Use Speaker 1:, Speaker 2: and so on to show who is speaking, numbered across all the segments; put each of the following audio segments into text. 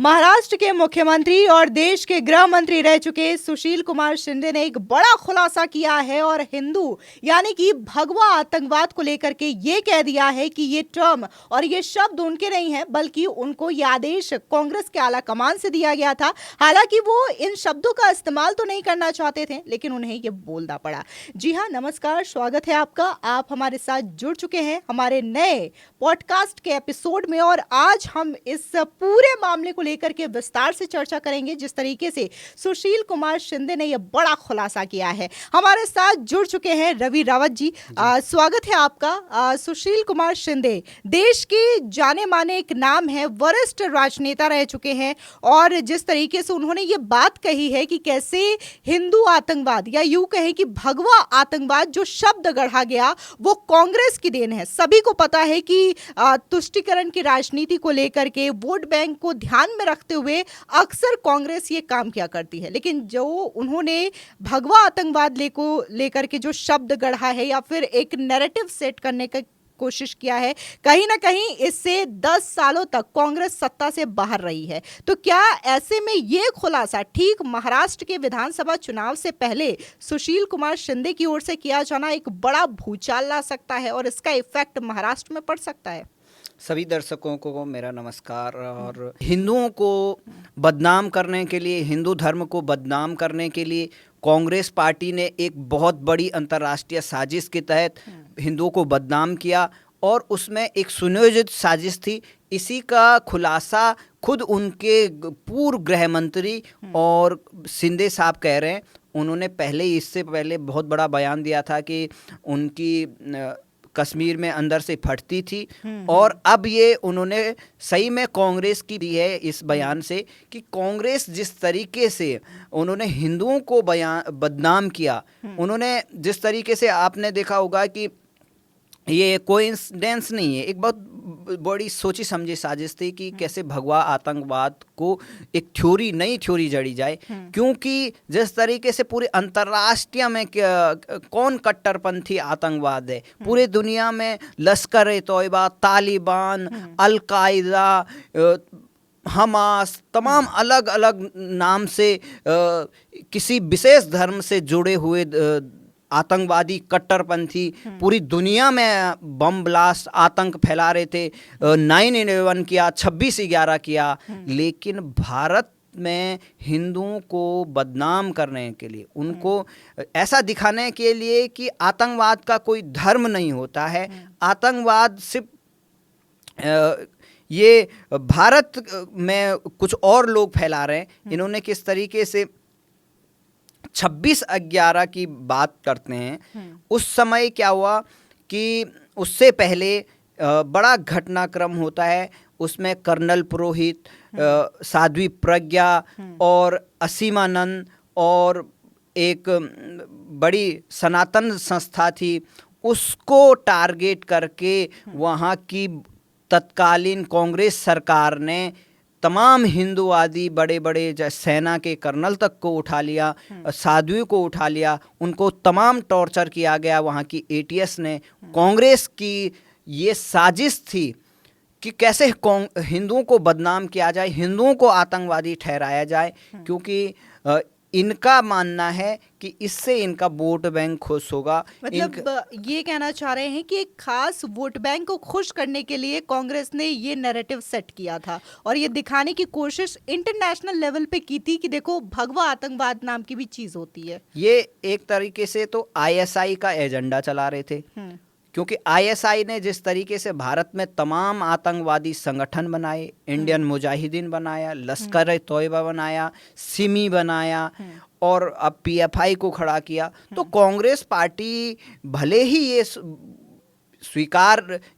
Speaker 1: महाराष्ट्र के मुख्यमंत्री और देश के गृह मंत्री रह चुके सुशील कुमार शिंदे ने एक बड़ा खुलासा किया है और हिंदू यानी कि भगवा आतंकवाद को लेकर के ये कह दिया है कि ये टर्म और ये शब्द उनके नहीं है, बल्कि उनको ये आदेश कांग्रेस के आला कमान से दिया गया था। हालांकि वो इन शब्दों का इस्तेमाल तो नहीं करना चाहते थे, लेकिन उन्हें ये बोलना पड़ा। जी हाँ, नमस्कार, स्वागत है आपका। आप हमारे साथ जुड़ चुके हैं हमारे नए पॉडकास्ट के एपिसोड में और आज हम इस पूरे मामले को लेकर के विस्तार से चर्चा करेंगे, जिस तरीके से सुशील कुमार शिंदे ने यह बड़ा खुलासा किया है। हमारे साथ जुड़ चुके हैं रवि रावत जी, स्वागत है आपका। सुशील कुमार शिंदे देश के जाने माने एक नाम है, वरिष्ठ राजनेता रह चुके हैं और जिस तरीके से उन्होंने ये बात कही है कि कैसे हिंदू आतंकवाद या यूं कहें कि भगवा आतंकवाद जो शब्द गढ़ा गया वो कांग्रेस की देन है। सभी को पता है कि तुष्टीकरण की राजनीति को लेकर के वोट बैंक को ध्यान में रखते हुए अक्सर कांग्रेस ये काम किया करती है, लेकिन जो उन्होंने भगवा आतंकवाद लेकर के जो शब्द गढ़ा है या फिर एक नैरेटिव सेट करने का कोशिश किया है, कहीं ना कहीं इससे 10 सालों तक कांग्रेस सत्ता से बाहर रही है। तो क्या ऐसे में ये खुलासा ठीक महाराष्ट्र के विधानसभा चुनाव से पहले सुशील कुमार शिंदे की ओर से किया जाना एक बड़ा भूचाल ला सकता है और इसका इफेक्ट महाराष्ट्र में पड़ सकता है?
Speaker 2: सभी दर्शकों को मेरा नमस्कार। और हिंदुओं को बदनाम करने के लिए, हिंदू धर्म को बदनाम करने के लिए कांग्रेस पार्टी ने एक बहुत बड़ी अंतर्राष्ट्रीय साजिश के तहत हिंदुओं को बदनाम किया और उसमें एक सुनियोजित साजिश थी। इसी का खुलासा खुद उनके पूर्व गृह मंत्री और शिंदे साहब कह रहे हैं। उन्होंने इससे पहले बहुत बड़ा बयान दिया था कि उनकी कश्मीर में अंदर से फटती थी और अब ये उन्होंने सही में कांग्रेस की दी है इस बयान से कि कांग्रेस जिस तरीके से उन्होंने हिंदुओं को बदनाम किया, उन्होंने जिस तरीके से, आपने देखा होगा कि ये कोइंसिडेंस नहीं है, एक बहुत बड़ी सोची समझी साजिश थी कि कैसे भगवा आतंकवाद को एक नई थ्योरी जड़ी जाए। क्योंकि जिस तरीके से पूरे अंतर्राष्ट्रीय में कौन कट्टरपंथी आतंकवाद है, पूरे दुनिया में लश्कर-ए-तौयबा, तालिबान, अल-कायदा, हमास, तमाम अलग अलग नाम से किसी विशेष धर्म से जुड़े हुए आतंकवादी कट्टरपंथी पूरी दुनिया में बम ब्लास्ट आतंक फैला रहे थे। 9/11 किया, 26/11 किया, लेकिन भारत में हिंदुओं को बदनाम करने के लिए, उनको ऐसा दिखाने के लिए कि आतंकवाद का कोई धर्म नहीं होता है, आतंकवाद सिर्फ ये भारत में कुछ और लोग फैला रहे हैं। इन्होंने किस तरीके से 26/11 की बात करते हैं। उस समय क्या हुआ कि उससे पहले बड़ा घटनाक्रम होता है, उसमें कर्नल पुरोहित, साध्वी प्रज्ञा और असीमानंद और एक बड़ी सनातन संस्था थी, उसको टारगेट करके वहाँ की तत्कालीन कांग्रेस सरकार ने तमाम हिंदूवादी बड़े बड़े सेना के कर्नल तक को उठा लिया, साध्वी को उठा लिया, उनको तमाम टॉर्चर किया गया। वहाँ की ATS ने, कांग्रेस की ये साजिश थी कि कैसे हिंदुओं को बदनाम किया जाए, हिंदुओं को आतंकवादी ठहराया जाए, क्योंकि इनका मानना है कि इससे इनका वोट बैंक खुश होगा।
Speaker 1: मतलब ये कहना चाह रहे हैं कि एक खास वोट बैंक को खुश करने के लिए कांग्रेस ने ये नैरेटिव सेट किया था और ये दिखाने की कोशिश इंटरनेशनल लेवल पे की थी कि देखो भगवा आतंकवाद नाम की भी चीज होती है।
Speaker 2: ये एक तरीके से तो ISI का एजेंडा चला रहे थे, क्योंकि ISI ने जिस तरीके से भारत में तमाम आतंकवादी संगठन बनाए, इंडियन मुजाहिदीन बनाया, लश्कर-ए-तौयबा बनाया, सिमी बनाया और अब PFI को खड़ा किया, तो कांग्रेस पार्टी भले ही ये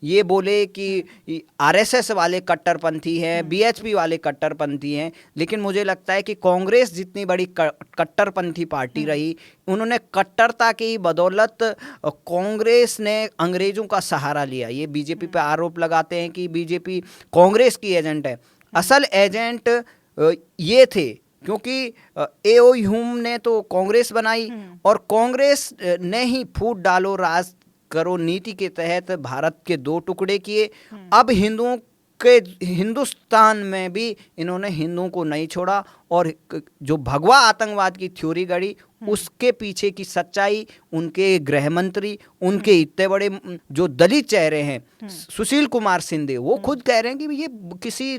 Speaker 2: ये बोले कि RSS वाले कट्टरपंथी हैं, BHP वाले कट्टरपंथी हैं, लेकिन मुझे लगता है कि कांग्रेस जितनी बड़ी कट्टरपंथी पार्टी रही, उन्होंने कट्टरता की बदौलत कांग्रेस ने अंग्रेजों का सहारा लिया। ये बीजेपी पे आरोप लगाते हैं कि बीजेपी कांग्रेस की एजेंट है, असल एजेंट ये थे, क्योंकि AO ह्यूम ने तो कांग्रेस बनाई और कांग्रेस ने ही फूट डालो राज करो नीति के तहत भारत के 2 टुकड़े किए। अब हिंदुओं के हिंदुस्तान में भी इन्होंने हिंदुओं को नहीं छोड़ा और जो भगवा आतंकवाद की थ्योरी गढ़ी उसके पीछे की सच्चाई उनके गृह मंत्री, उनके इतने बड़े जो दलित चेहरे हैं सुशील कुमार शिंदे, वो खुद कह रहे हैं कि ये किसी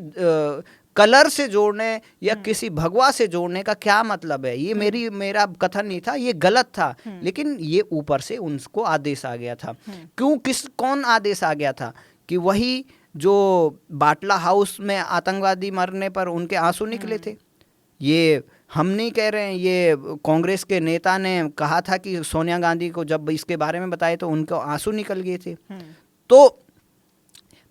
Speaker 2: कलर से जोड़ने या किसी भगवा से जोड़ने का क्या मतलब है, ये मेरा कथन नहीं था, ये गलत था, लेकिन ये ऊपर से उनको आदेश आ गया था। कौन आदेश आ गया था कि वही जो बाटला हाउस में आतंकवादी मरने पर उनके आंसू निकले थे। ये हम नहीं कह रहे हैं, ये कांग्रेस के नेता ने कहा था कि सोनिया गांधी को जब इसके बारे में बताए तो उनको आंसू निकल गए थे। तो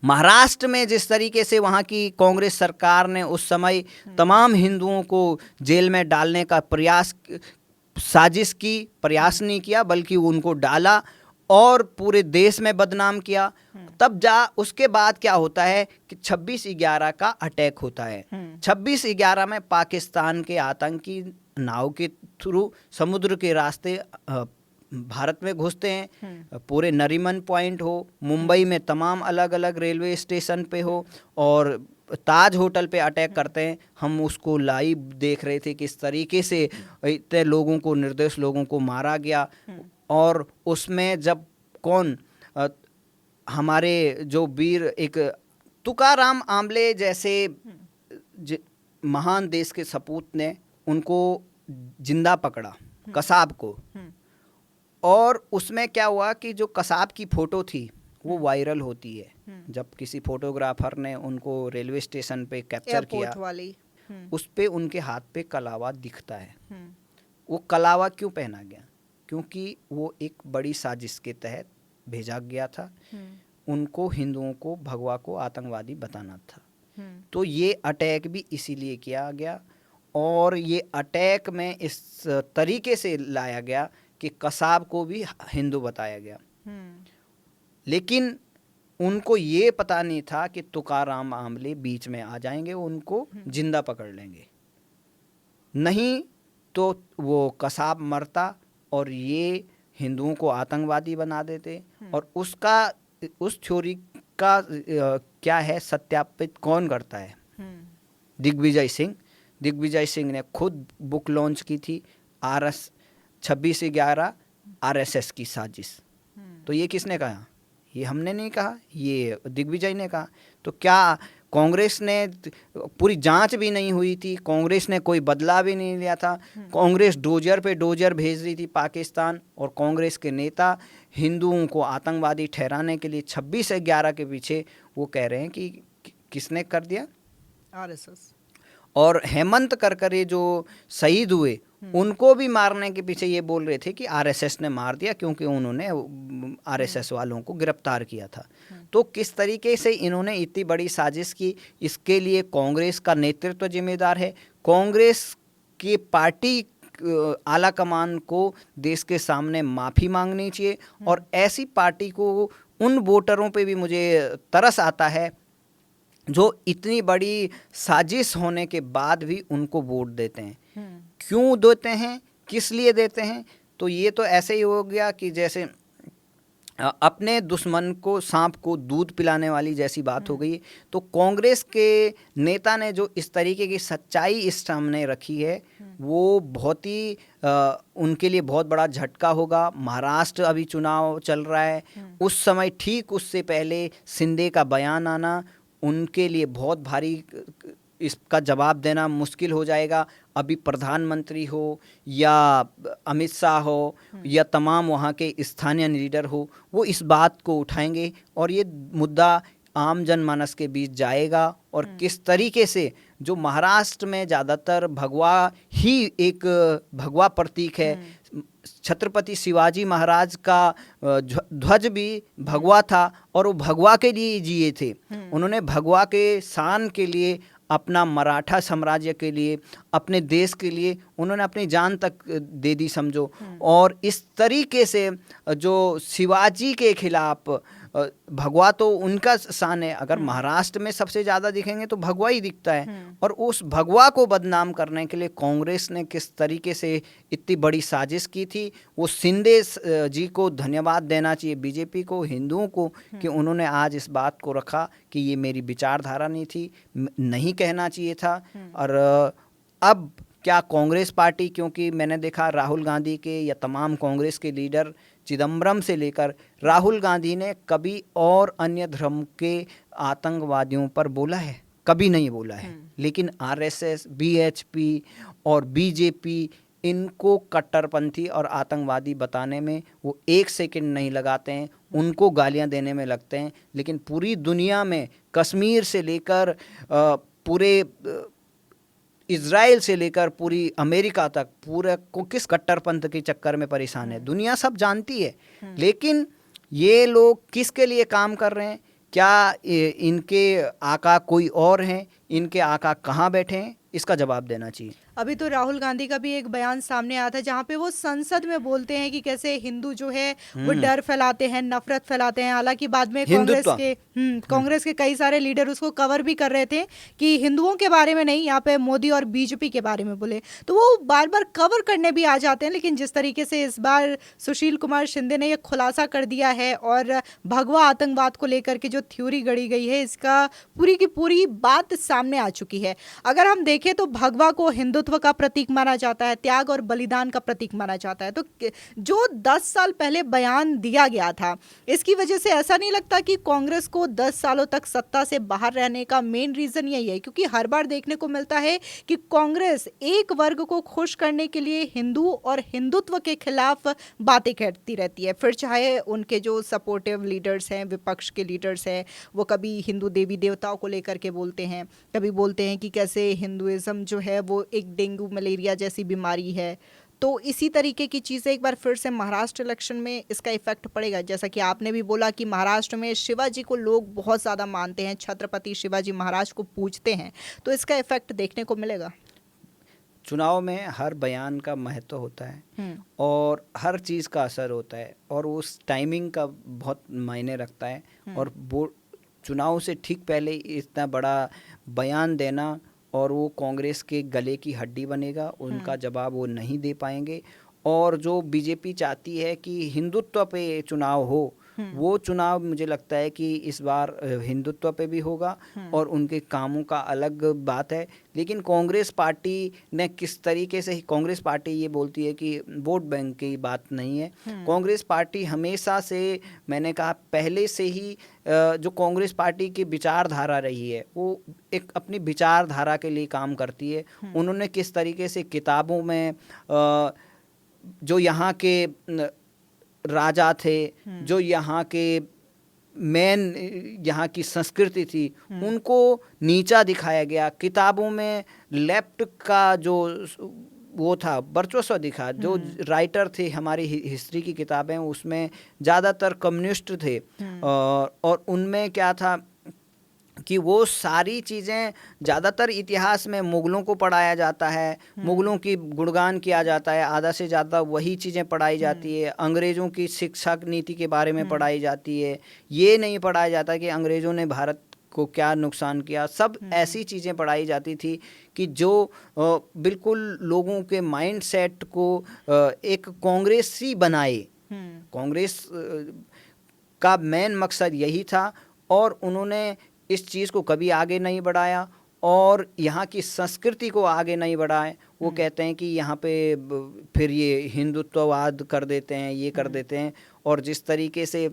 Speaker 2: महाराष्ट्र में जिस तरीके से वहाँ की कांग्रेस सरकार ने उस समय तमाम हिंदुओं को जेल में डालने का साजिश की, प्रयास नहीं किया बल्कि उनको डाला और पूरे देश में बदनाम किया, तब उसके बाद क्या होता है कि 26/11 का अटैक होता है। 26/11 में पाकिस्तान के आतंकी नाव के थ्रू समुद्र के रास्ते भारत में घुसते हैं। पूरे नरीमन पॉइंट हो, मुंबई में तमाम अलग अलग रेलवे स्टेशन पे हो और ताज होटल पे अटैक करते हैं। हम उसको लाइव देख रहे थे किस तरीके से इतने लोगों को, निर्दोष लोगों को मारा गया। और उसमें जब हमारे जो वीर एक तुकाराम आमले जैसे महान देश के सपूत ने उनको जिंदा पकड़ा, कसाब को, और उसमें क्या हुआ कि जो कसाब की फ़ोटो थी वो वायरल होती है। जब किसी फोटोग्राफर ने उनको रेलवे स्टेशन पे कैप्चर किया
Speaker 1: वाली
Speaker 2: उस पे उनके हाथ पे कलावा दिखता है। वो कलावा क्यों पहना गया? क्योंकि वो एक बड़ी साजिश के तहत भेजा गया था। उनको हिंदुओं को, भगवा को आतंकवादी बताना था। तो ये अटैक भी इसीलिए किया गया और ये अटैक में इस तरीके से लाया गया कि कसाब को भी हिंदू बताया गया। लेकिन उनको ये पता नहीं था कि तुकाराम आमले बीच में आ जाएंगे, उनको जिंदा पकड़ लेंगे, नहीं तो वो कसाब मरता और ये हिंदुओं को आतंकवादी बना देते। और उस थ्योरी का क्या है सत्यापित कौन करता है? दिग्विजय सिंह ने खुद बुक लॉन्च की थी, 26/11 आरएसएस की साजिश। तो ये किसने कहा? ये हमने नहीं कहा, ये दिग्विजय ने कहा। तो क्या कांग्रेस ने, पूरी जांच भी नहीं हुई थी, कांग्रेस ने कोई बदला भी नहीं लिया था, कांग्रेस डोजर पे डोजर भेज रही थी पाकिस्तान, और कांग्रेस के नेता हिंदुओं को आतंकवादी ठहराने के लिए 26/11 के पीछे वो कह रहे हैं कि किसने कर दिया?
Speaker 1: आरएसएस।
Speaker 2: और हेमंत करकरे जो शहीद हुए उनको भी मारने के पीछे ये बोल रहे थे कि आरएसएस ने मार दिया क्योंकि उन्होंने आरएसएस वालों को गिरफ्तार किया था। तो किस तरीके से इन्होंने इतनी बड़ी साजिश की, इसके लिए कांग्रेस का नेतृत्व जिम्मेदार है। कांग्रेस की पार्टी आला कमान को देश के सामने माफ़ी मांगनी चाहिए और ऐसी पार्टी को, उन वोटरों पे भी मुझे तरस आता है जो इतनी बड़ी साजिश होने के बाद भी उनको वोट देते हैं। क्यों देते हैं, किस लिए देते हैं? तो ये तो ऐसे ही हो गया कि जैसे अपने दुश्मन को, सांप को दूध पिलाने वाली जैसी बात हो गई। तो कांग्रेस के नेता ने जो इस तरीके की सच्चाई इस सामने रखी है वो बहुत ही उनके लिए बहुत बड़ा झटका होगा। महाराष्ट्र अभी चुनाव चल रहा है, उस समय ठीक उससे पहले शिंदे का बयान आना उनके लिए बहुत भारी, इसका जवाब देना मुश्किल हो जाएगा। अभी प्रधानमंत्री हो या अमित शाह हो या तमाम वहाँ के स्थानीय लीडर हो, वो इस बात को उठाएंगे और ये मुद्दा आम जनमानस के बीच जाएगा। और किस तरीके से जो महाराष्ट्र में ज़्यादातर भगवा ही एक भगवा प्रतीक है, छत्रपति शिवाजी महाराज का ध्वज भी भगवा था और वो भगवा के लिए जिए थे। उन्होंने भगवा के शान के लिए, अपना मराठा साम्राज्य के लिए, अपने देश के लिए उन्होंने अपनी जान तक दे दी समझो। और इस तरीके से जो शिवाजी के खिलाफ भगवा तो उनका शान है। अगर महाराष्ट्र में सबसे ज़्यादा दिखेंगे तो भगवा ही दिखता है। और उस भगवा को बदनाम करने के लिए कांग्रेस ने किस तरीके से इतनी बड़ी साजिश की थी, वो शिंदे जी को धन्यवाद देना चाहिए, बीजेपी को, हिंदुओं को, कि उन्होंने आज इस बात को रखा कि ये मेरी विचारधारा नहीं थी, नहीं कहना चाहिए था। और अब क्या कांग्रेस पार्टी, क्योंकि मैंने देखा राहुल गांधी के या तमाम कांग्रेस के लीडर चिदम्बरम से लेकर राहुल गांधी ने कभी और अन्य धर्म के आतंकवादियों पर बोला है? कभी नहीं बोला है। लेकिन आरएसएस, बीएचपी और बीजेपी इनको कट्टरपंथी और आतंकवादी बताने में वो एक सेकंड नहीं लगाते हैं, उनको गालियां देने में लगते हैं। लेकिन पूरी दुनिया में कश्मीर से लेकर पूरे इज़राइल से लेकर पूरी अमेरिका तक पूरे को किस कट्टरपंथ के चक्कर में परेशान है, दुनिया सब जानती है। लेकिन ये लोग किसके लिए काम कर रहे हैं? क्या इनके आका कोई और हैं? इनके आका कहाँ बैठे हैं? इसका जवाब देना चाहिए।
Speaker 1: अभी तो राहुल गांधी का भी एक बयान सामने आया था जहां पे वो संसद में बोलते हैं कि कैसे हिंदू जो है वो डर फैलाते हैं, नफरत फैलाते हैं। हालांकि बाद में कांग्रेस के कई सारे लीडर उसको कवर भी कर रहे थे कि हिंदुओं के बारे में नहीं, यहाँ पे मोदी और बीजेपी के बारे में बोले, तो वो बार बार कवर करने भी आ जाते हैं। लेकिन जिस तरीके से इस बार सुशील कुमार शिंदे ने यह खुलासा कर दिया है और भगवा आतंकवाद को लेकर के जो थ्योरी गढ़ी गई है, इसका पूरी की पूरी बात सामने आ चुकी है। अगर हम देखें तो भगवा को हिंदुत्व का प्रतीक माना जाता है, त्याग और बलिदान का प्रतीक माना जाता है। तो जो 10 साल पहले बयान दिया गया था, इसकी वजह से ऐसा नहीं लगता कि कांग्रेस को 10 सालों तक सत्ता से बाहर रहने का मेन रीजन यही है? क्योंकि हर बार देखने को मिलता है कि कांग्रेस एक वर्ग को खुश करने के लिए हिंदू और हिंदुत्व के खिलाफ बातें करती रहती है। फिर चाहे उनके जो सपोर्टिव लीडर्स हैं, विपक्ष के लीडर्स हैं, वो कभी हिंदू देवी देवताओं को लेकर के बोलते हैं, कभी बोलते हैं कि कैसे हिंदुइज्म जो है वो एक डेंगू मलेरिया जैसी बीमारी है। तो इसी तरीके की चीज़ें एक बार फिर से महाराष्ट्र इलेक्शन में इसका इफेक्ट पड़ेगा। जैसा कि आपने भी बोला कि महाराष्ट्र में शिवाजी को लोग बहुत ज़्यादा मानते हैं, छत्रपति शिवाजी महाराज को पूजते हैं, तो इसका इफेक्ट देखने को मिलेगा।
Speaker 2: चुनाव में हर बयान का महत्व होता है और हर चीज़ का असर होता है और उस टाइमिंग का बहुत मायने रखता है। और वो चुनाव से ठीक पहले इतना बड़ा बयान देना और वो कांग्रेस के गले की हड्डी बनेगा, उनका जवाब वो नहीं दे पाएंगे। और जो बीजेपी चाहती है कि हिंदुत्व पे चुनाव हो, वो चुनाव मुझे लगता है कि इस बार हिंदुत्व पे भी होगा और उनके कामों का अलग बात है। लेकिन कांग्रेस पार्टी ने किस तरीके से, कांग्रेस पार्टी ये बोलती है कि वोट बैंक की बात नहीं है। कांग्रेस पार्टी हमेशा से, मैंने कहा पहले से ही, जो कांग्रेस पार्टी की विचारधारा रही है वो एक अपनी विचारधारा के लिए काम करती है। उन्होंने किस तरीके से किताबों में जो यहाँ के राजा थे, जो यहाँ के मेन यहाँ की संस्कृति थी, उनको नीचा दिखाया गया। किताबों में लेफ्ट का जो वो था वर्चस्व दिखा। जो राइटर थे हमारी हिस्ट्री की किताबें, उसमें ज़्यादातर कम्युनिस्ट थे और उनमें क्या था कि वो सारी चीज़ें ज़्यादातर इतिहास में मुग़लों को पढ़ाया जाता है, मुग़लों की गुणगान किया जाता है, आधा से ज़्यादा वही चीज़ें पढ़ाई जाती है। अंग्रेज़ों की शिक्षा नीति के बारे में पढ़ाई जाती है, ये नहीं पढ़ाया जाता कि अंग्रेज़ों ने भारत को क्या नुकसान किया। सब ऐसी चीज़ें पढ़ाई जाती थी कि जो बिल्कुल लोगों के माइंड सेट को एक कांग्रेसी बनाए। कांग्रेस का मेन मकसद यही था और उन्होंने इस चीज़ को कभी आगे नहीं बढ़ाया और यहाँ की संस्कृति को आगे नहीं बढ़ाए। वो कहते हैं कि यहाँ पे फिर ये हिंदुत्ववाद कर देते हैं, ये कर देते हैं। और जिस तरीके से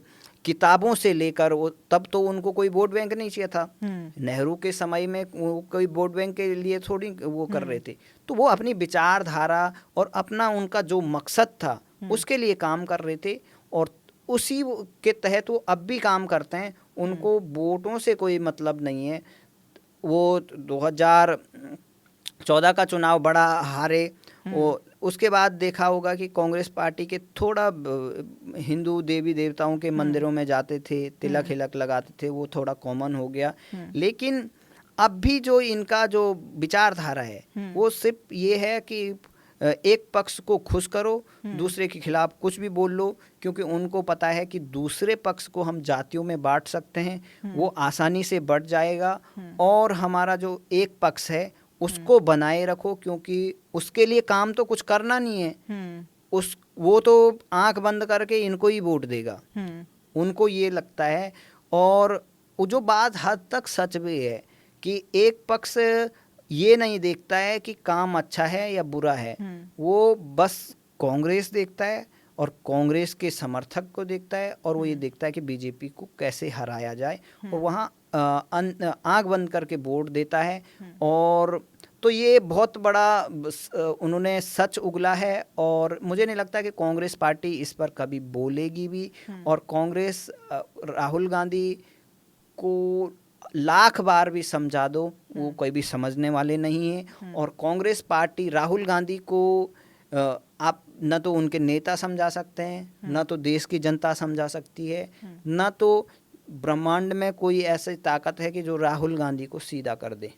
Speaker 2: किताबों से लेकर, वो तब तो उनको कोई वोट बैंक नहीं चाहिए था। नेहरू के समय में वो कोई वोट बैंक के लिए थोड़ी वो कर रहे थे। तो वो अपनी विचारधारा और अपना उनका जो मकसद था उसके लिए काम कर रहे थे और उसी के तहत वो अब भी काम करते हैं। उनको वोटों से कोई मतलब नहीं है। वो 2014 का चुनाव बड़ा हारे, वो उसके बाद देखा होगा कि कांग्रेस पार्टी के थोड़ा हिंदू देवी देवताओं के मंदिरों में जाते थे, तिलक हिलक लगाते थे, वो थोड़ा कॉमन हो गया। लेकिन अब भी जो इनका जो विचारधारा है वो सिर्फ ये है कि एक पक्ष को खुश करो, दूसरे के खिलाफ कुछ भी बोल लो, क्योंकि उनको पता है कि दूसरे पक्ष को हम जातियों में बांट सकते हैं, वो आसानी से बढ़ जाएगा। और हमारा जो एक पक्ष है उसको बनाए रखो, क्योंकि उसके लिए काम तो कुछ करना नहीं है, वो तो आंख बंद करके इनको ही वोट देगा, उनको ये लगता है। और वो जो बात हद तक सच भी है कि एक पक्ष ये नहीं देखता है कि काम अच्छा है या बुरा है, वो बस कांग्रेस देखता है और कांग्रेस के समर्थक को देखता है, और वो ये देखता है कि बीजेपी को कैसे हराया जाए, और वहाँ आंख बंद करके वोट देता है। और तो ये बहुत बड़ा उन्होंने सच उगला है, और मुझे नहीं लगता कि कांग्रेस पार्टी इस पर कभी बोलेगी भी। और कांग्रेस राहुल गांधी को लाख बार भी समझा दो, वो कोई भी समझने वाले नहीं है। और कांग्रेस पार्टी राहुल गांधी को आप न तो उनके नेता समझा सकते हैं, न तो देश की जनता समझा सकती है, न तो ब्रह्मांड में कोई ऐसी ताकत है कि जो राहुल गांधी को सीधा कर दे।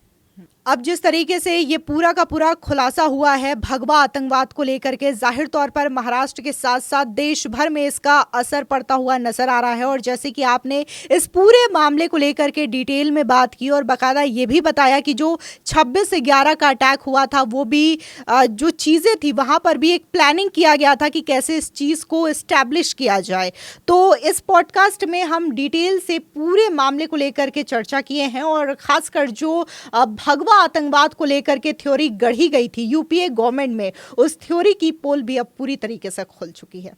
Speaker 1: अब जिस तरीके से ये पूरा का पूरा खुलासा हुआ है भगवा आतंकवाद को लेकर के, जाहिर तौर पर महाराष्ट्र के साथ साथ देश भर में इसका असर पड़ता हुआ नजर आ रहा है। और जैसे कि आपने इस पूरे मामले को लेकर के डिटेल में बात की और बाकायदा ये भी बताया कि जो 26/11 का अटैक हुआ था, वो भी जो चीज़ें थी वहाँ पर भी एक प्लानिंग किया गया था कि कैसे इस चीज़ को इस्टेब्लिश किया जाए। तो इस पॉडकास्ट में हम डिटेल से पूरे मामले को लेकर के चर्चा किए हैं, और खासकर जो भगवा आतंकवाद को लेकर के थ्योरी गढ़ी गई थी यूपीए गवर्नमेंट में, उस थ्योरी की पोल भी अब पूरी तरीके से खुल चुकी है।